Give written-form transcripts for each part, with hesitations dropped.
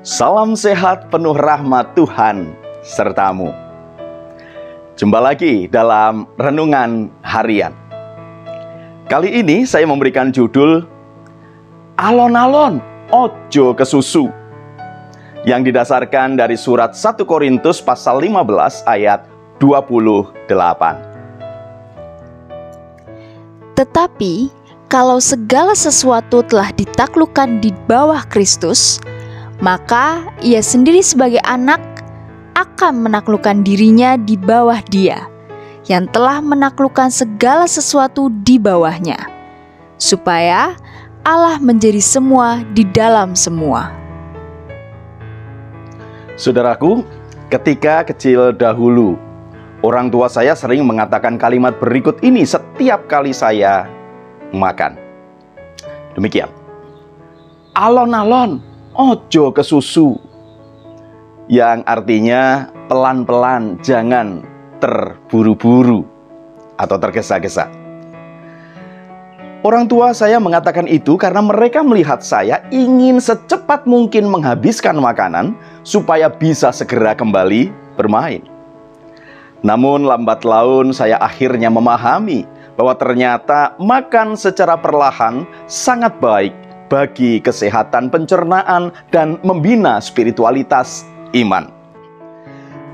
Salam sehat penuh rahmat Tuhan sertamu. Jumpa lagi dalam Renungan Harian. Kali ini saya memberikan judul Alon-alon ojo kesusu, yang didasarkan dari surat 1 Korintus pasal 15 ayat 28. Tetapi kalau segala sesuatu telah ditaklukkan di bawah Kristus, maka ia sendiri sebagai anak akan menaklukkan dirinya di bawah Dia yang telah menaklukkan segala sesuatu di bawahnya, supaya Allah menjadi semua di dalam semua. Saudaraku, ketika kecil dahulu, orang tua saya sering mengatakan kalimat berikut ini setiap kali saya makan. Demikian. Alon-alon ojo kesusu, yang artinya pelan-pelan, jangan terburu-buru atau tergesa-gesa. Orang tua saya mengatakan itu karena mereka melihat saya ingin secepat mungkin menghabiskan makanan supaya bisa segera kembali bermain. Namun lambat laun saya akhirnya memahami bahwa ternyata makan secara perlahan sangat baik bagi kesehatan pencernaan dan membina spiritualitas iman.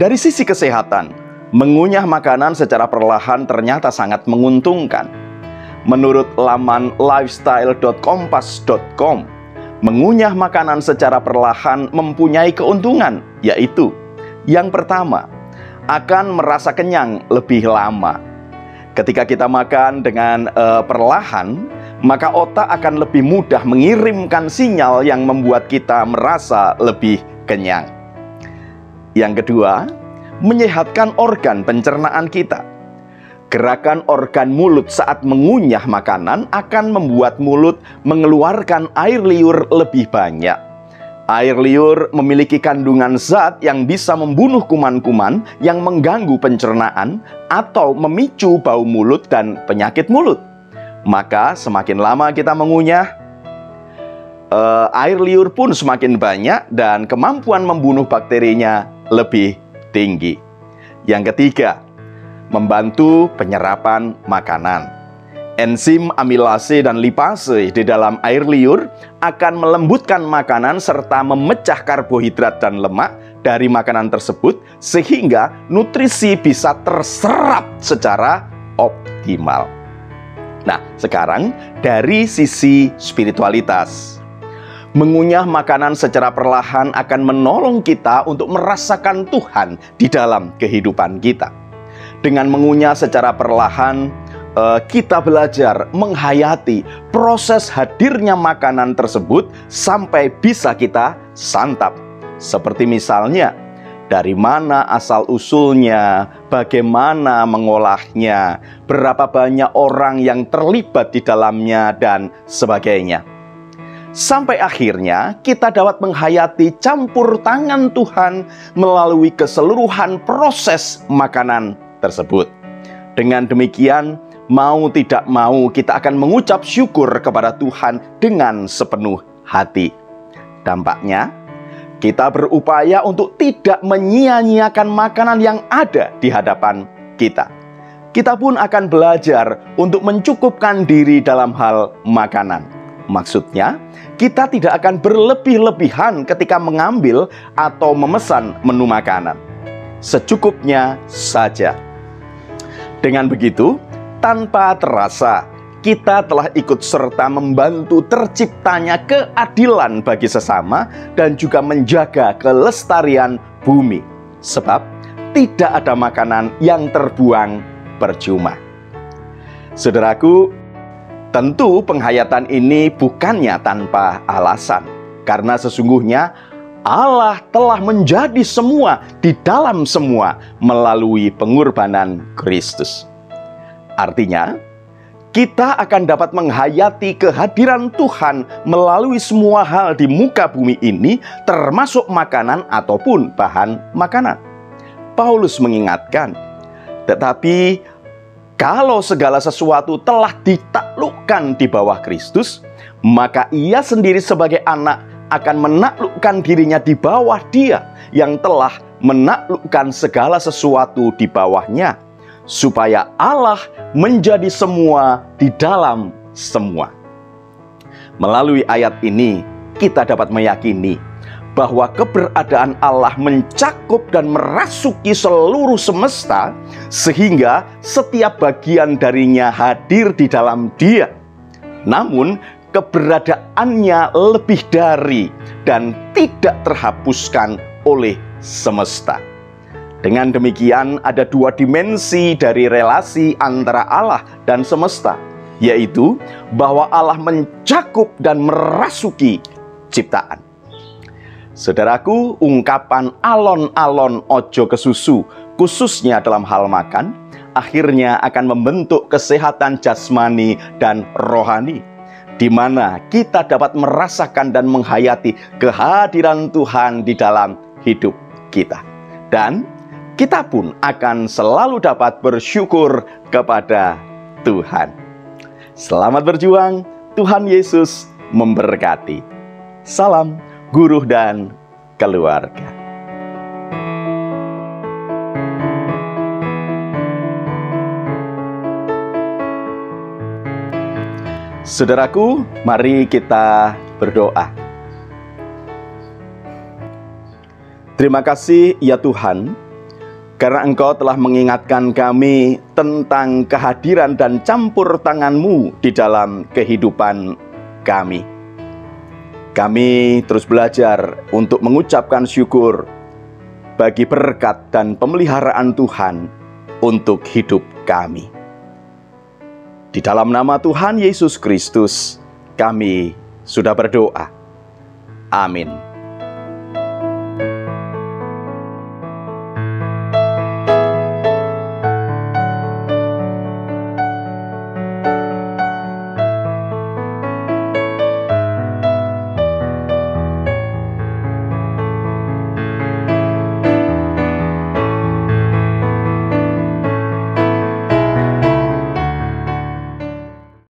Dari sisi kesehatan, mengunyah makanan secara perlahan ternyata sangat menguntungkan. Menurut laman lifestyle.kompas.com, mengunyah makanan secara perlahan mempunyai keuntungan, yaitu yang pertama, akan merasa kenyang lebih lama. Ketika kita makan dengan perlahan, maka otak akan lebih mudah mengirimkan sinyal yang membuat kita merasa lebih kenyang. Yang kedua, menyehatkan organ pencernaan kita. Gerakan organ mulut saat mengunyah makanan akan membuat mulut mengeluarkan air liur lebih banyak. Air liur memiliki kandungan zat yang bisa membunuh kuman-kuman yang mengganggu pencernaan atau memicu bau mulut dan penyakit mulut. Maka semakin lama kita mengunyah, air liur pun semakin banyak dan kemampuan membunuh bakterinya lebih tinggi. Yang ketiga, membantu penyerapan makanan. Enzim amilase dan lipase di dalam air liur akan melembutkan makanan serta memecah karbohidrat dan lemak dari makanan tersebut sehingga nutrisi bisa terserap secara optimal. Nah, sekarang dari sisi spiritualitas, mengunyah makanan secara perlahan akan menolong kita untuk merasakan Tuhan di dalam kehidupan kita. Dengan mengunyah secara perlahan, kita belajar menghayati proses hadirnya makanan tersebut sampai bisa kita santap. Seperti misalnya, dari mana asal-usulnya, bagaimana mengolahnya, berapa banyak orang yang terlibat di dalamnya, dan sebagainya. Sampai akhirnya kita dapat menghayati campur tangan Tuhan melalui keseluruhan proses makanan tersebut. Dengan demikian, mau tidak mau kita akan mengucap syukur kepada Tuhan dengan sepenuh hati. Dampaknya, kita berupaya untuk tidak menyia-nyiakan makanan yang ada di hadapan kita. Kita pun akan belajar untuk mencukupkan diri dalam hal makanan. Maksudnya, kita tidak akan berlebih-lebihan ketika mengambil atau memesan menu makanan. Secukupnya saja. Dengan begitu, tanpa terasa, kita telah ikut serta membantu terciptanya keadilan bagi sesama dan juga menjaga kelestarian bumi. Sebab tidak ada makanan yang terbuang percuma. Saudaraku, tentu penghayatan ini bukannya tanpa alasan. Karena sesungguhnya Allah telah menjadi semua di dalam semua melalui pengorbanan Kristus. Artinya, kita akan dapat menghayati kehadiran Tuhan melalui semua hal di muka bumi ini, termasuk makanan ataupun bahan makanan. Paulus mengingatkan, tetapi kalau segala sesuatu telah ditaklukkan di bawah Kristus, maka ia sendiri sebagai anak akan menaklukkan dirinya di bawah Dia yang telah menaklukkan segala sesuatu di bawahnya, supaya Allah menjadi semua di dalam semua. Melalui ayat ini, kita dapat meyakini bahwa keberadaan Allah mencakup dan merasuki seluruh semesta, sehingga setiap bagian darinya hadir di dalam Dia. Namun, keberadaannya lebih dari dan tidak terhapuskan oleh semesta. Dengan demikian, ada dua dimensi dari relasi antara Allah dan semesta, yaitu bahwa Allah mencakup dan merasuki ciptaan. Saudaraku, ungkapan alon-alon ojo kesusu, khususnya dalam hal makan, akhirnya akan membentuk kesehatan jasmani dan rohani, di mana kita dapat merasakan dan menghayati kehadiran Tuhan di dalam hidup kita. Dan kita pun akan selalu dapat bersyukur kepada Tuhan. Selamat berjuang, Tuhan Yesus memberkati. Salam guru dan keluarga. Saudaraku, mari kita berdoa. Terima kasih ya Tuhan, karena Engkau telah mengingatkan kami tentang kehadiran dan campur tangan-Mu di dalam kehidupan kami. Kami terus belajar untuk mengucapkan syukur bagi berkat dan pemeliharaan Tuhan untuk hidup kami. Di dalam nama Tuhan Yesus Kristus, kami sudah berdoa. Amin.